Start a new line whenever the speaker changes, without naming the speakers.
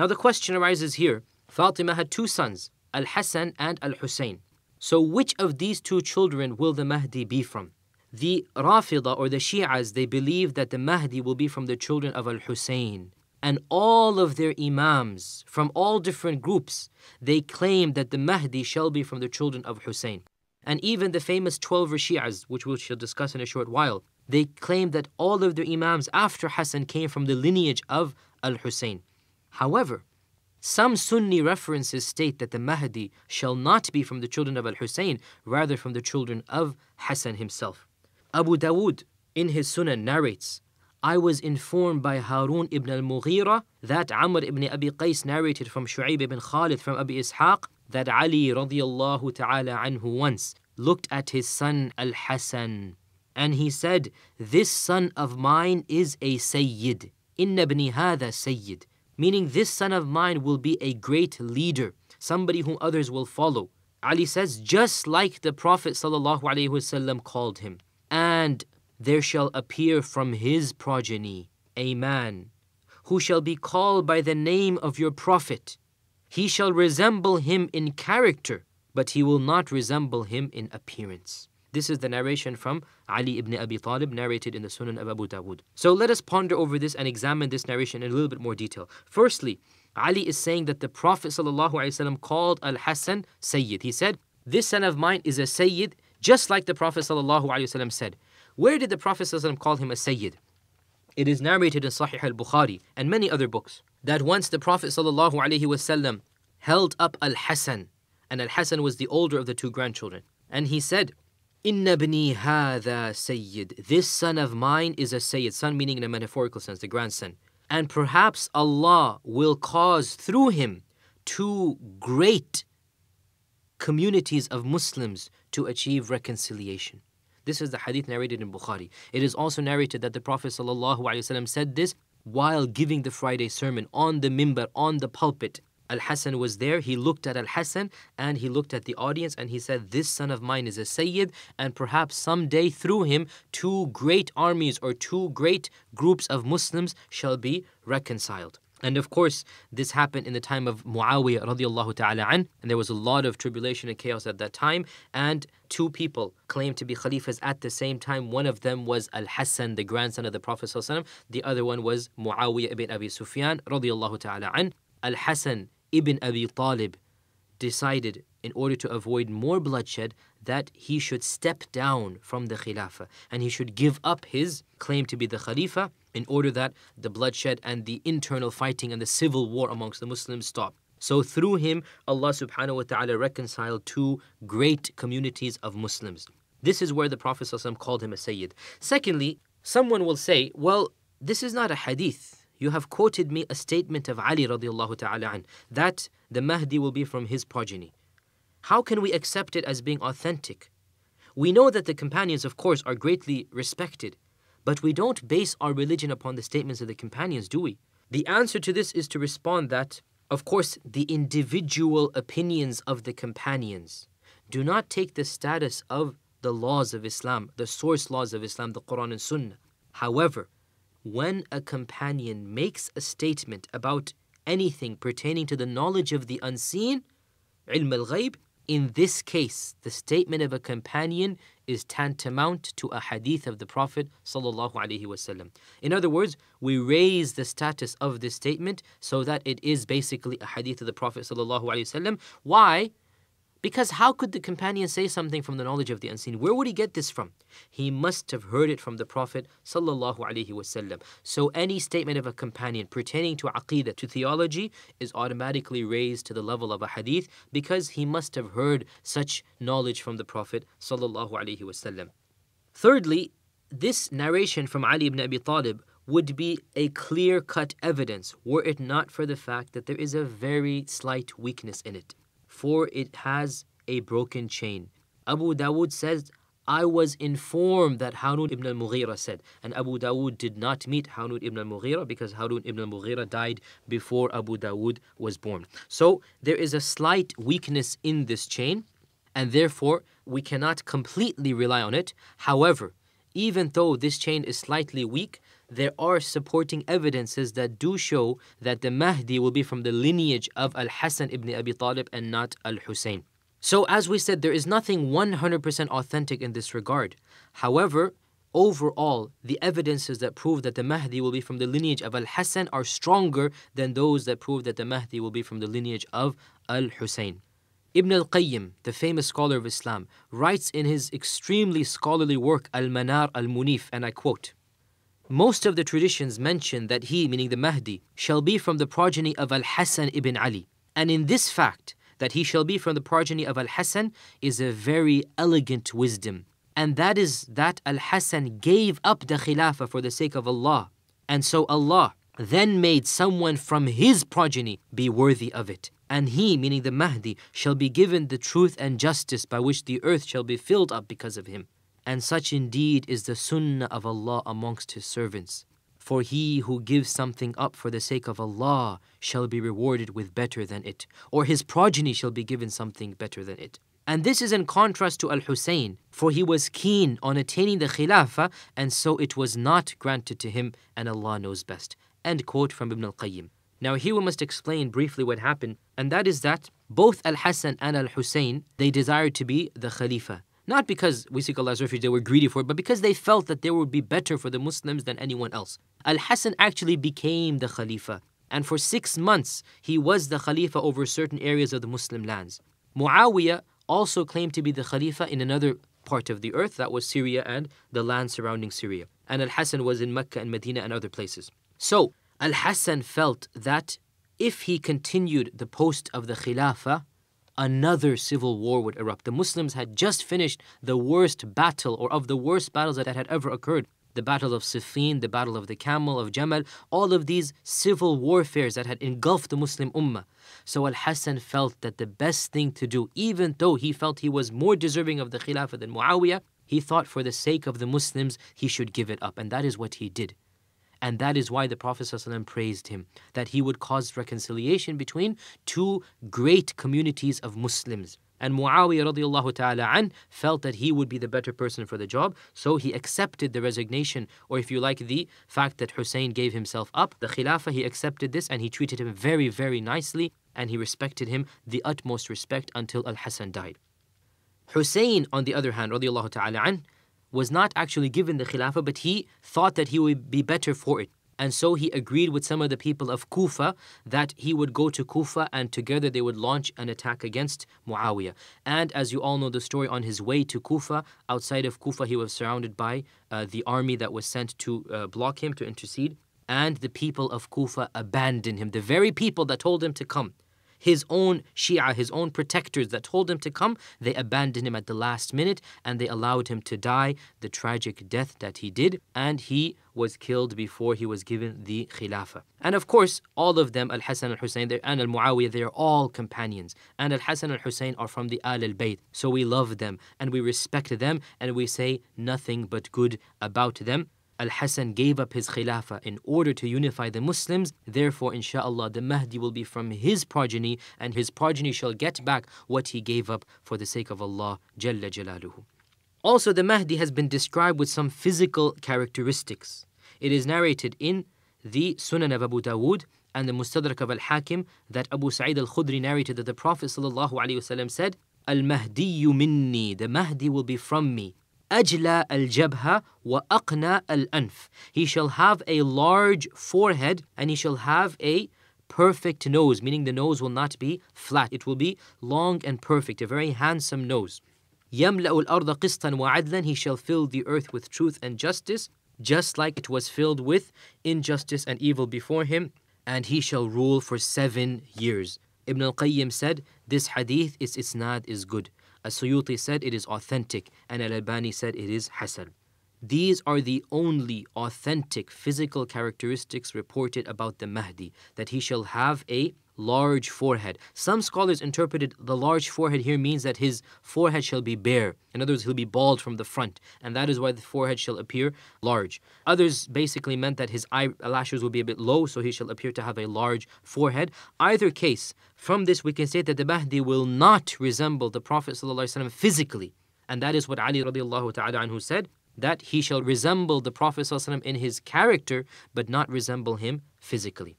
Now the question arises here. Fatima had two sons, al-Hassan and al-Hussein. So which of these two children will the Mahdi be from? The Rafida or the Shi'as, they believe that the Mahdi will be from the children of al-Hussein. And all of their imams from all different groups, they claim that the Mahdi shall be from the children of Hussein. And even the famous 12 Shi'as, which we shall discuss in a short while, they claim that all of their imams after Hassan came from the lineage of al-Hussein. However, some Sunni references state that the Mahdi shall not be from the children of al-Hussein, rather from the children of Hassan himself. Abu Dawood in his Sunan narrates, I was informed by Harun ibn al-Mughira that Amr ibn Abi Qais narrated from Shu'ayb ibn Khalid from Abi Ishaq that Ali radiyallahu ta'ala anhu once looked at his son al-Hassan and he said, this son of mine is a Sayyid. Inna ibni hadha Sayyid. Meaning this son of mine will be a great leader, somebody whom others will follow. Ali says, just like the Prophet sallallahu alaihi wasallam called him. And there shall appear from his progeny a man who shall be called by the name of your Prophet. He shall resemble him in character, but he will not resemble him in appearance. This is the narration from Ali ibn Abi Talib, narrated in the Sunan of Abu Dawood. So let us ponder over this and examine this narration in a little bit more detail. Firstly, Ali is saying that the Prophet ﷺ called al-Hassan Sayyid. He said, this son of mine is a Sayyid, just like the Prophet ﷺ said. Where did the Prophet ﷺ call him a Sayyid? It is narrated in Sahih al-Bukhari and many other books that once the Prophet ﷺ held up al-Hassan, and al-Hassan was the older of the two grandchildren, and he said, Inna ibni hadha Sayyid. This son of mine is a Sayyid. Son meaning in a metaphorical sense, the grandson. And perhaps Allah will cause through him two great communities of Muslims to achieve reconciliation. This is the hadith narrated in Bukhari. It is also narrated that the Prophet ﷺ said this while giving the Friday sermon on the mimbar, on the pulpit. Al-Hassan was there. He looked at Al-Hassan and he looked at the audience and he said, this son of mine is a Sayyid, and perhaps someday through him two great armies or two great groups of Muslims shall be reconciled. And of course, this happened in the time of Muawiyah radiallahu ta'ala an, and there was a lot of tribulation and chaos at that time, and two people claimed to be Khalifas at the same time. One of them was Al-Hassan, the grandson of the Prophet ﷺ. The other one was Muawiyah ibn Abi Sufyan radiallahu ta'ala an. Al-Hassan ibn Abi Talib decided, in order to avoid more bloodshed, that he should step down from the Khilafah and he should give up his claim to be the Khalifa in order that the bloodshed and the internal fighting and the civil war amongst the Muslims stop. So through him, Allah subhanahu wa ta'ala reconciled two great communities of Muslims. This is where the Prophet ﷺ called him a Sayyid. Secondly, someone will say, well, this is not a hadith. You have quoted me a statement of Ali radiallahu ta'ala an, that the Mahdi will be from his progeny. How can we accept it as being authentic? We know that the companions, of course, are greatly respected, but we don't base our religion upon the statements of the companions, do we? The answer to this is to respond that, of course, the individual opinions of the companions do not take the status of the laws of Islam, the source laws of Islam, the Quran and Sunnah. However, when a companion makes a statement about anything pertaining to the knowledge of the unseen, ilm al-ghayb, in this case, the statement of a companion is tantamount to a hadith of the Prophet sallallahu alaihi wasallam. In other words, we raise the status of this statement so that it is basically a hadith of the Prophet sallallahu alaihi wasallam. Why? Because how could the companion say something from the knowledge of the unseen? Where would he get this from? He must have heard it from the Prophet sallallahu alaihi wasallam. So any statement of a companion pertaining to aqeedah, to theology, is automatically raised to the level of a hadith because he must have heard such knowledge from the Prophet sallallahu alaihi wasallam. Thirdly, this narration from Ali ibn Abi Talib would be a clear-cut evidence were it not for the fact that there is a very slight weakness in it. For it has a broken chain. Abu Dawood says, I was informed that Harun ibn al-Mughira said. And Abu Dawood did not meet Harun ibn al-Mughira because Harun ibn al-Mughira died before Abu Dawood was born. So there is a slight weakness in this chain, and therefore we cannot completely rely on it. However, even though this chain is slightly weak, there are supporting evidences that do show that the Mahdi will be from the lineage of Al-Hassan ibn Abi Talib and not Al-Hussein. So as we said, there is nothing 100% authentic in this regard. However, overall, the evidences that prove that the Mahdi will be from the lineage of Al-Hassan are stronger than those that prove that the Mahdi will be from the lineage of Al-Hussein. Ibn al-Qayyim, the famous scholar of Islam, writes in his extremely scholarly work Al-Manar al-Munif, and I quote, "Most of the traditions mention that he, meaning the Mahdi, shall be from the progeny of Al-Hassan ibn Ali. And in this fact, that he shall be from the progeny of Al-Hassan, is a very elegant wisdom. And that is that Al-Hassan gave up the Khilafah for the sake of Allah. And so Allah then made someone from his progeny be worthy of it. And he, meaning the Mahdi, shall be given the truth and justice by which the earth shall be filled up because of him. And such indeed is the sunnah of Allah amongst his servants. For he who gives something up for the sake of Allah shall be rewarded with better than it, or his progeny shall be given something better than it." And this is in contrast to Al-Hussein, for he was keen on attaining the Khilafah, and so it was not granted to him, and Allah knows best. End quote from Ibn al-Qayyim. Now here we must explain briefly what happened, and that is that both Al-Hassan and Al-Hussein, they desired to be the Khalifa. Not because, we seek Allah's refuge, they were greedy for it, but because they felt that they would be better for the Muslims than anyone else. Al-Hassan actually became the Khalifa, and for 6 months he was the Khalifa over certain areas of the Muslim lands. Muawiyah also claimed to be the Khalifa in another part of the earth, that was Syria and the land surrounding Syria. And Al-Hassan was in Mecca and Medina and other places. So Al-Hassan felt that if he continued the post of the Khilafah, another civil war would erupt. The Muslims had just finished the worst battle, or of the worst battles that had ever occurred. The battle of Siffin, the battle of the camel, of Jamal, all of these civil warfares that had engulfed the Muslim Ummah. So Al-Hassan felt that the best thing to do, even though he felt he was more deserving of the Khilafah than Muawiyah, he thought for the sake of the Muslims, he should give it up. And that is what he did. And that is why the Prophet ﷺ praised him, that he would cause reconciliation between two great communities of Muslims. And Muawiyah radiallahu ta'ala an felt that he would be the better person for the job, so he accepted the resignation, or if you like, the fact that Hussein gave himself up, the Khilafah, he accepted this and he treated him very, very nicely, and he respected him the utmost respect until Al-Hassan died. Hussein, on the other hand, radiallahu ta'ala an, was not actually given the Khilafah, but he thought that he would be better for it. And so he agreed with some of the people of Kufa that he would go to Kufa and together they would launch an attack against Muawiyah. And as you all know the story, on his way to Kufa, outside of Kufa, he was surrounded by the army that was sent to block him, to intercede. And the people of Kufa abandoned him, the very people that told him to come. His own Shia, his own protectors that told him to come, they abandoned him at the last minute and they allowed him to die the tragic death that he did, and he was killed before he was given the Khilafah. And of course, all of them, Al-Hassan, Al-Hussein, and Al-Muawiyah, they are all companions. And Al-Hassan and Al-Hussein are from the Al-Bayt. So we love them and we respect them and we say nothing but good about them. Al-Hassan gave up his Khilafah in order to unify the Muslims. Therefore, inshaAllah, the Mahdi will be from his progeny, and his progeny shall get back what he gave up for the sake of Allah Jalla Jalaluhu. Also, the Mahdi has been described with some physical characteristics. It is narrated in the Sunan of Abu Dawood and the Mustadrak of Al-Hakim that Abu Sa'id al-Khudri narrated that the Prophet ﷺ said, "Al-Mahdi minni, the Mahdi will be from me. أجلى الجبهة وأقنى الأنف. He shall have a large forehead and he shall have a perfect nose, meaning the nose will not be flat. It will be long and perfect, a very handsome nose. يملأ الأرض قسطا وعدلا. He shall fill the earth with truth and justice, just like it was filled with injustice and evil before him. And he shall rule for 7 years. Ibn al-Qayyim said, this hadith, its isnad is good. As-Suyuti said it is authentic, and Al-Albani said it is hasan. These are the only authentic physical characteristics reported about the Mahdi, that he shall have a large forehead. Some scholars interpreted the large forehead here means that his forehead shall be bare. In other words, he'll be bald from the front, and that is why the forehead shall appear large. Others basically meant that his eyelashes will be a bit low, so he shall appear to have a large forehead. Either case, from this we can say that the Mahdi will not resemble the Prophet ﷺ physically. And that is what Ali radiallahu ta'ala anhu said, that he shall resemble the Prophet ﷺ in his character, but not resemble him physically.